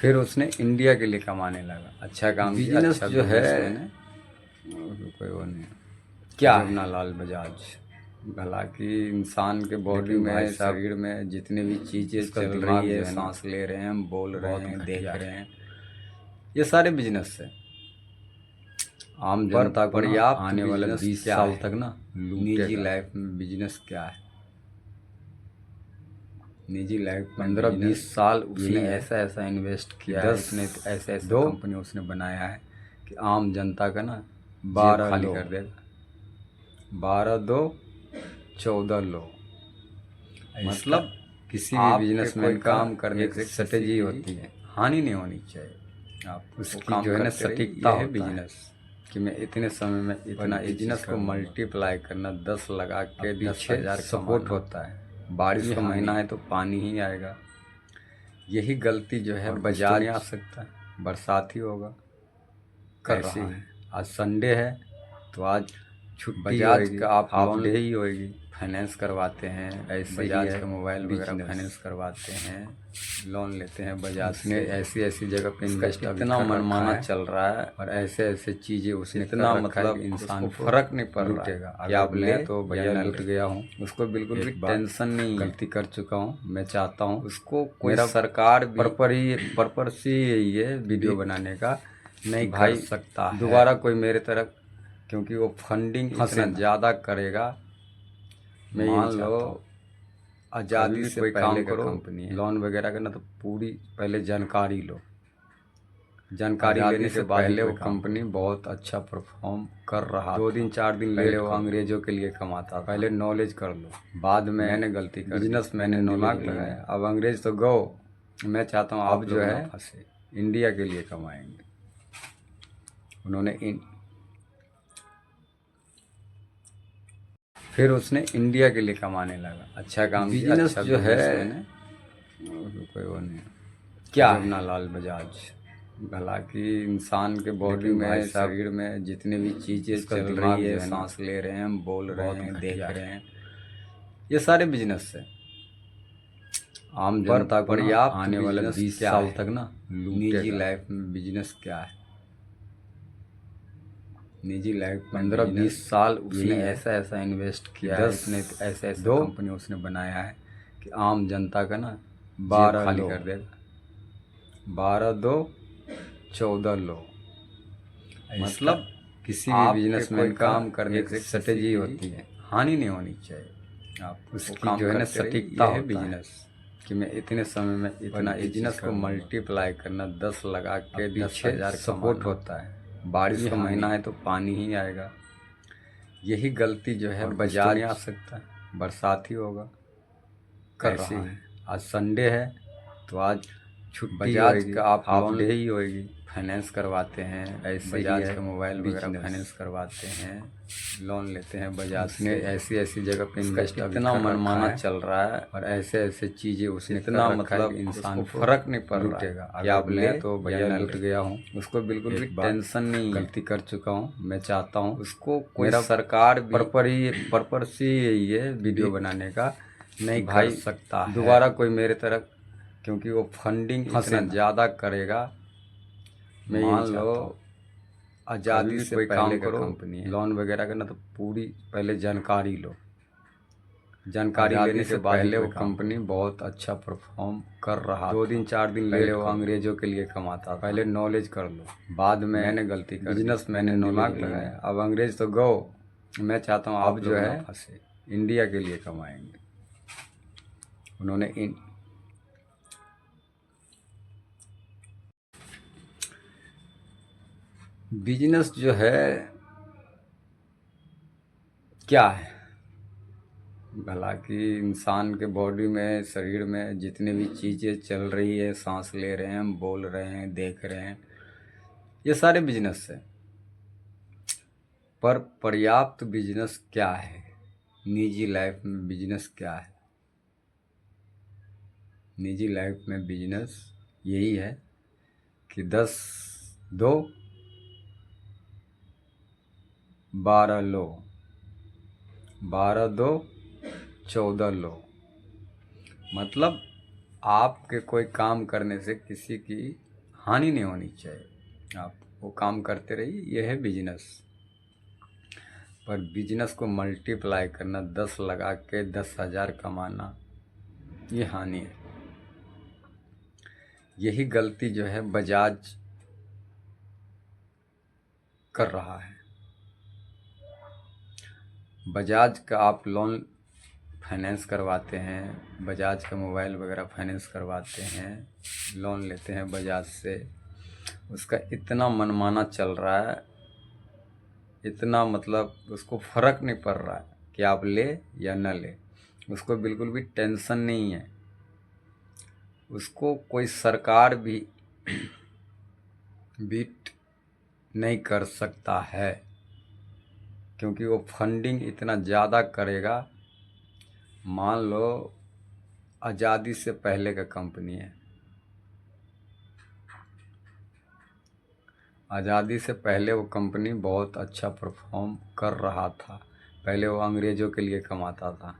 फिर उसने इंडिया के लिए कमाने लगा। अच्छा काम किया, बिजनेस अच्छा जो है कोई वो नहीं। क्या है? जबनालाल बजाज। हालांकि इंसान के बॉडी में, शरीर में जितनी भी चीज़ें चल रही है, सांस ले रहे हैं, बोल रहे हैं, देख रहे हैं, ये सारे बिजनेस है। आम जनता को ना आने वाले 20 साल तक ना निजी लाइफ में बिजनेस क्या है, निजी लाइफ 15-20 साल उसने ऐसा ऐसा इन्वेस्ट किया है, उसने ऐसे ऐसे कंपनी उसने बनाया है कि आम जनता का ना 12 खाली कर देगा। 12 2 14 लो। मतलब किसी भी बिजनेसमैन का काम करने से स्ट्रेटेजी होती है, हानि नहीं होनी चाहिए। आप उसकी जो है ना सटीकता है बिजनेस कि मैं इतने समय में इतना बिजनेस को मल्टीप्लाई करना, 10 लगा के 10,000 सपोर्ट होता है। बारिश का महीना है तो पानी ही आएगा। यही गलती जो है बाजार में आ सकता है, बरसात ही होगा कर रहा है। आज संडे है तो आज छुट्टी बजाज का आप हाफ डे ही होगी। फाइनेंस करवाते हैं, ऐसे बजाज का मोबाइल वगैरह फाइनेंस करवाते हैं, लोन लेते हैं बजाज से। ऐसी ऐसी जगह पे इन्वेस्ट इतना मनमाना चल रहाँ है और ऐसे ऐसे चीज़ें उसने इतना मतलब इंसान फर्क नहीं पड़ रहा है कि आप ले तो भैया लूट गया हूँ, उसको बिल्कुल भी टेंशन नहीं। गलती कर चुका हूँ, मैं चाहता हूँ उसको कोई सरकार पर्पस से यही है वीडियो बनाने का, नहीं भाई सकता है दोबारा कोई मेरे तरह, क्योंकि वो फंडिंग इतना ज़्यादा करेगा। मान लो आज़ादी से कोई काम करो, लोन वगैरह का ना, तो पूरी पहले जानकारी लो। जानकारी लेने से पहले वो कंपनी बहुत अच्छा परफॉर्म कर रहा, 2 दिन 4 दिन पहले वो अंग्रेजों के लिए कमाता, पहले नॉलेज कर लो। बाद में मैंने गलती कर बिजनेस मैंने दिमाग लगाया, अब अंग्रेज तो गो। मैं चाहता हूँ आप जो है फंसे, इंडिया के लिए कमाएंगे। उन्होंने फिर उसने इंडिया के लिए कमाने लगा। अच्छा काम किया, बिजनेस जो है कोई वो नहीं। क्या जबनालाल बजाज। हालांकि इंसान के बॉडी में, शरीर में जितनी भी चीज़ें चल रही है, सांस ले रहे हैं, बोल रहे हैं, देख रहे हैं, ये सारे बिजनेस है। आम जनता को आने वाले 20 साल तक ना निजी लाइफ में बिजनेस क्या है, निजी लाइफ 15-20 साल उसने ऐसा ऐसा इन्वेस्ट किया है, उसने ऐसे ऐसे कंपनी उसने बनाया है कि आम जनता का ना 12 खाली कर देगा। 12 2 14 लो। मतलब किसी भी बिजनेसमैन का काम करने से स्ट्रेटेजी होती है, हानि नहीं होनी चाहिए। आप उसकी जो है ना सटीकता है बिजनेस कि मैं इतने समय में इतना बिजनेस को मल्टीप्लाई करना, 10 लगा के 10,000 सपोर्ट होता है। बारिश का महीना है तो पानी ही आएगा। यही गलती जो है बाजार में आ सकता है, बरसात ही होगा कर रहा है। आज संडे है तो आज छुट्टी बजाज का आप हाफ डे ही होगी। फाइनेंस करवाते हैं, ऐसे बजाज का मोबाइल वगैरह फाइनेंस करवाते हैं, लोन लेते हैं बजाज से। ऐसी ऐसी जगह पे इन्वेस्ट इतना मनमाना चल रहा है और ऐसे ऐसे चीज़ें उसने इतना मतलब इंसान फर्क नहीं पड़ रहा है कि आप ले तो भैया लूट गया हूँ, उसको बिल्कुल भी टेंशन नहीं। गलती कर चुका हूँ, मैं चाहता हूँ उसको कोई सरकार पर्पस से यही है वीडियो बनाने का, नहीं भाई सकता है दोबारा कोई मेरे तरह, क्योंकि वो फंडिंग इतना ज़्यादा करेगा। मान लो आज़ादी से कोई काम करो, लोन वगैरह का ना, तो पूरी पहले जानकारी लो। जानकारी लेने से पहले वो कंपनी बहुत अच्छा परफॉर्म कर रहा, 2 दिन 4 दिन पहले वो अंग्रेजों के लिए कमाता, पहले नॉलेज कर लो। बाद में मैंने गलती कर बिजनेस मैंने दिमाग लगाया, अब अंग्रेज तो गो। मैं चाहता हूँ आप जो है फंसे, इंडिया के लिए कमाएंगे। उन्होंने बिजनेस जो है क्या है, हालांकि इंसान के बॉडी में, शरीर में जितनी भी चीज़ें चल रही है, सांस ले रहे हैं, बोल रहे हैं, देख रहे हैं, ये सारे बिजनेस है। पर पर्याप्त बिजनेस क्या है, निजी लाइफ में बिजनेस क्या है? निजी लाइफ में बिजनेस यही है कि 10 2 12 लो, 12 2 14 लो। मतलब आपके कोई काम करने से किसी की हानि नहीं होनी चाहिए। आप वो काम करते रहिए, ये है बिजनेस। पर बिजनेस को मल्टीप्लाई करना, 10 लगा के 10,000 कमाना, ये हानि है। यही गलती जो है बजाज कर रहा है। बजाज का आप लोन फाइनेंस करवाते हैं, बजाज का मोबाइल वगैरह फाइनेंस करवाते हैं, लोन लेते हैं बजाज से, उसका इतना मनमाना चल रहा है, इतना मतलब उसको फ़र्क नहीं पड़ रहा है कि आप ले या न ले, उसको बिल्कुल भी टेंशन नहीं है। उसको कोई सरकार भी बीट नहीं कर सकता है, क्योंकि वो फंडिंग इतना ज़्यादा करेगा। मान लो आज़ादी से पहले का कंपनी है, आज़ादी से पहले वो कंपनी बहुत अच्छा परफॉर्म कर रहा था। पहले वो अंग्रेज़ों के लिए कमाता था,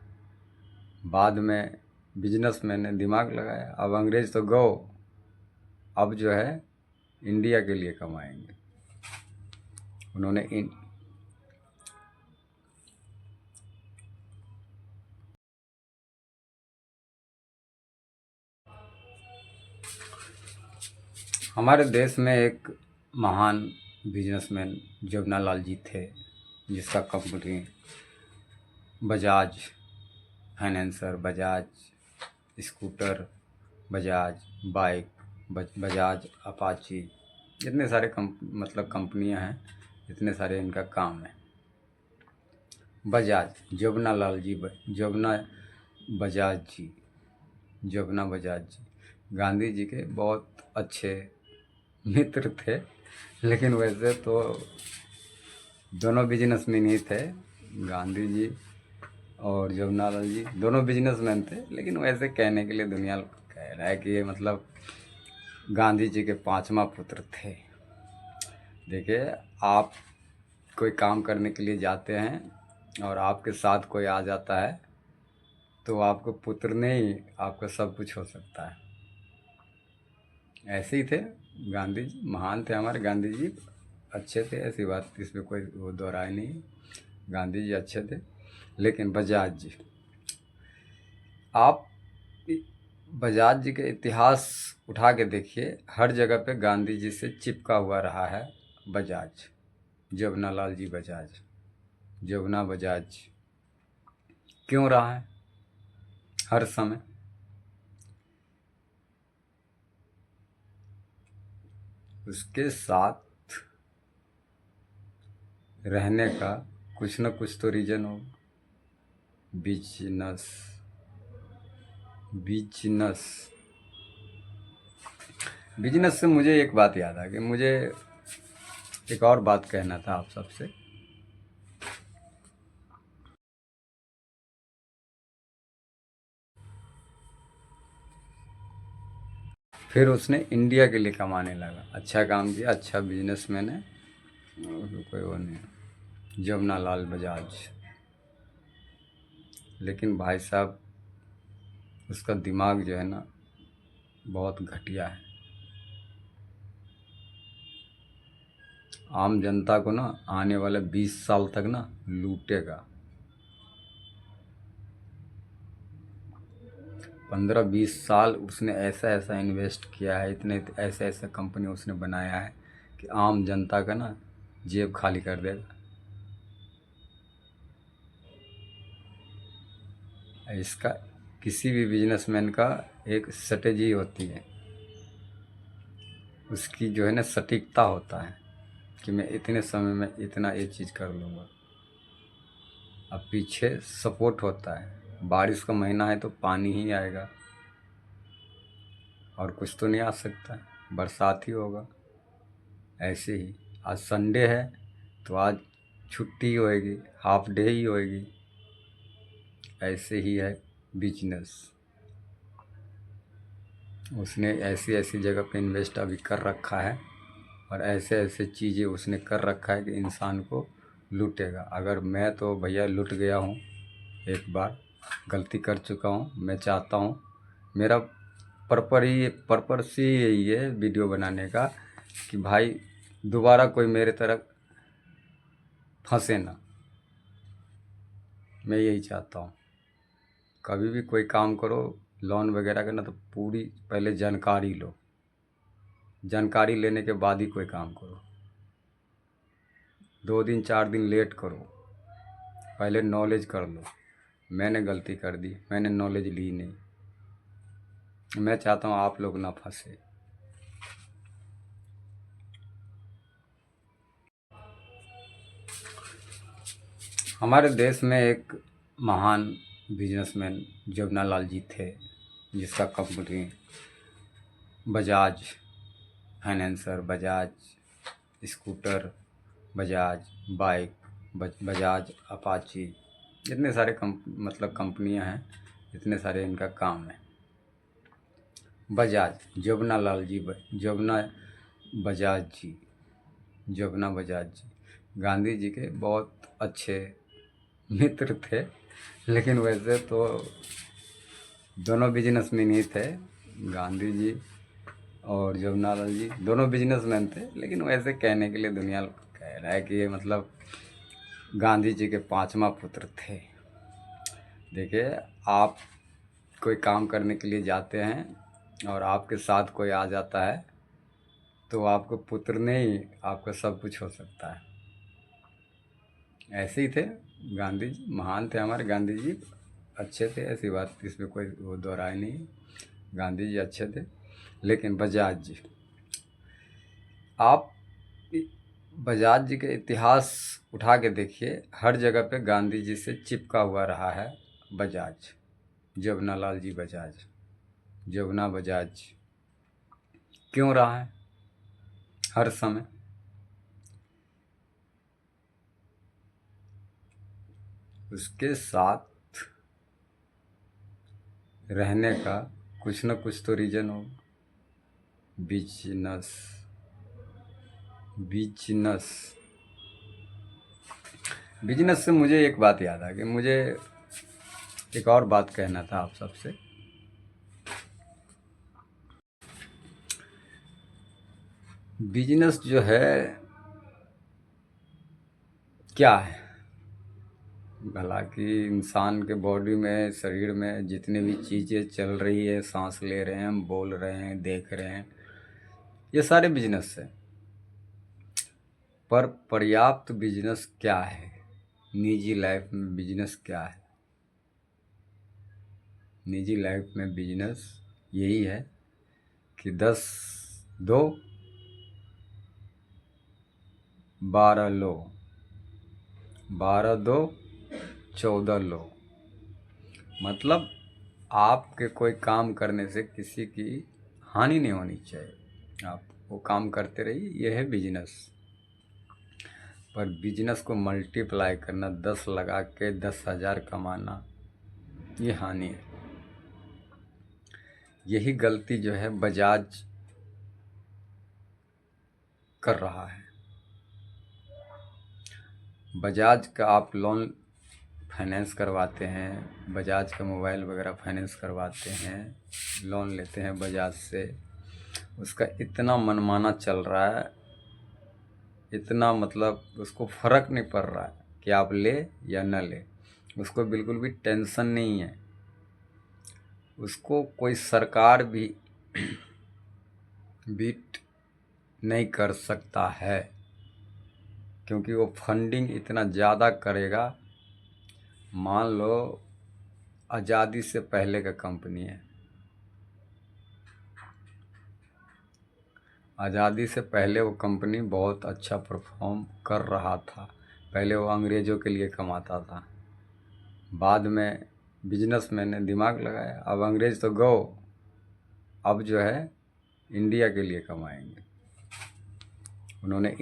बाद में बिजनेसमैन ने दिमाग लगाया, अब अंग्रेज़ तो गो, अब जो है इंडिया के लिए कमाएंगे। उन्होंने हमारे देश में एक महान बिजनेसमैन जवाहरलाल जी थे, जिसका company Bajaj financer, Bajaj scooter, Bajaj bike, Bajaj Apache, इतने सारे मतलब कंपनियां हैं, इतने सारे इनका काम है। बजाज जवाहरलाल जी, बजाज जी, जमुना बजाज जी गांधी जी के बहुत अच्छे मित्र थे। लेकिन वैसे तो दोनों बिजनेसमैन ही थे, गांधी जी और जवाहरलाल जी दोनों बिजनेसमैन थे। लेकिन वैसे कहने के लिए दुनिया कह रहा है कि ये मतलब गांधी जी के 5वां पुत्र थे। देखिए, आप कोई काम करने के लिए जाते हैं और आपके साथ कोई आ जाता है तो आपको पुत्र नहीं, आपका सब कुछ हो सकता है। ऐसे ही थे गांधी जी, महान थे हमारे गांधी जी, अच्छे थे, ऐसी बात इसमें कोई वो दोहराए नहीं, गांधी जी अच्छे थे। लेकिन बजाज जी, आप बजाज जी के इतिहास उठा के देखिए, हर जगह पे गांधी जी से चिपका हुआ रहा है बजाज, जवाहरलाल जी बजाज, जमुना बजाज। क्यों रहा है हर समय? उसके साथ रहने का कुछ न कुछ तो रीजन हो। बिजनेस, बिजनेस, बिजनेस से मुझे एक बात याद आ गई, मुझे एक और बात कहना था आप सबसे। फिर उसने इंडिया के लिए कमाने लगा, अच्छा काम किया, अच्छा बिजनेसमैन है, कोई वो नहीं, जमुनालाल बजाज। लेकिन भाई साहब, उसका दिमाग जो है ना बहुत घटिया है। आम जनता को ना आने वाले 20 साल तक ना लूटेगा। 15-20 साल उसने ऐसा ऐसा इन्वेस्ट किया है, इतने ऐसे ऐसे कंपनी उसने बनाया है कि आम जनता का ना जेब खाली कर देगा। इसका किसी भी बिजनेसमैन का एक स्ट्रेटजी होती है, उसकी जो है ना सटीकता होता है कि मैं इतने समय में इतना एक चीज़ कर लूँगा। अब पीछे सपोर्ट होता है, बारिश का महीना है तो पानी ही आएगा और कुछ तो नहीं आ सकता है, बरसात ही होगा। ऐसे ही आज संडे है तो आज छुट्टी होएगी, हाफ डे ही होएगी। ऐसे ही है बिजनेस, उसने ऐसी ऐसी जगह पे इन्वेस्ट अभी कर रखा है और ऐसे ऐसे चीज़ें उसने कर रखा है कि इंसान को लूटेगा। अगर मैं तो भैया लूट गया हूँ, एक बार गलती कर चुका हूँ, मैं चाहता हूँ मेरा पर्पस ही यही है वीडियो बनाने का कि भाई दोबारा कोई मेरे तरह फंसे ना। मैं यही चाहता हूँ, कभी भी कोई काम करो लोन वगैरह का ना, तो पूरी पहले जानकारी लो, जानकारी लेने के बाद ही कोई काम करो। 2 दिन 4 दिन लेट करो, पहले नॉलेज कर लो। मैंने गलती कर दी, मैंने नॉलेज ली नहीं। मैं चाहता हूँ आप लोग ना फंसे। हमारे देश में एक महान बिजनेसमैन जवाहरलाल जी थे, जिसका company Bajaj financer, Bajaj scooter, Bajaj bike, Bajaj Apache, इतने सारे मतलब कंपनियां हैं, इतने सारे इनका काम है। बजाज जवाहरलाल जी, जमुना बजाज जी गांधी जी के बहुत अच्छे मित्र थे। लेकिन वैसे तो दोनों बिजनेसमैन ही थे, गांधी जी और जवाहरलाल जी दोनों बिजनेसमैन थे। लेकिन वैसे कहने के लिए दुनिया कह रहा है कि ये मतलब गांधी जी के 5वां पुत्र थे। देखिए, आप कोई काम करने के लिए जाते हैं और आपके साथ कोई आ जाता है तो आपको पुत्र नहीं, आपका सब कुछ हो सकता है। ऐसे ही थे गांधी जी, महान थे हमारे गांधी जी, अच्छे थे, ऐसी बात इसमें कोई वो दोहराई नहीं। गांधी जी अच्छे थे। लेकिन बजाज जी, आप बजाज जी के इतिहास उठा के देखिए, हर जगह पे गांधी जी से चिपका हुआ रहा है बजाज, जवाहरलाल जी बजाज, जमुना बजाज। क्यों रहा है हर समय? उसके साथ रहने का कुछ न कुछ तो रीजन हो। बिजनेस बिजनेस से मुझे एक बात याद आ गई, मुझे एक और बात कहना था आप सबसे। बिजनेस जो है क्या है? भला कि इंसान के बॉडी में, शरीर में जितने भी चीज़ें चल रही है, सांस ले रहे हैं, बोल रहे हैं, देख रहे हैं, ये सारे बिजनेस है। पर पर्याप्त बिजनेस क्या है? निजी लाइफ में बिजनेस क्या है? निजी लाइफ में बिजनेस यही है कि 10 दो 12 लो, 12 दो 14 लो। मतलब आपके कोई काम करने से किसी की हानि नहीं होनी चाहिए, आप वो काम करते रहिए, ये है बिजनेस। पर बिजनेस को मल्टीप्लाई करना, 10 लगा के 10,000 कमाना, ये हानि है। यही गलती जो है बजाज कर रहा है। बजाज का आप लोन फाइनेंस करवाते हैं, बजाज का मोबाइल वगैरह फाइनेंस करवाते हैं, लोन लेते हैं बजाज से, उसका इतना मनमाना चल रहा है, इतना मतलब उसको फ़र्क नहीं पड़ रहा है कि आप ले या न ले, उसको बिल्कुल भी टेंशन नहीं है। उसको कोई सरकार भी बीट नहीं कर सकता है, क्योंकि वो फंडिंग इतना ज़्यादा करेगा। मान लो आज़ादी से पहले का कंपनी है, आज़ादी से पहले वो कंपनी बहुत अच्छा परफॉर्म कर रहा था। पहले वो अंग्रेज़ों के लिए कमाता था, बाद में बिजनेसमैन ने दिमाग लगाया, अब अंग्रेज़ तो गो, अब जो है इंडिया के लिए कमाएंगे। उन्होंने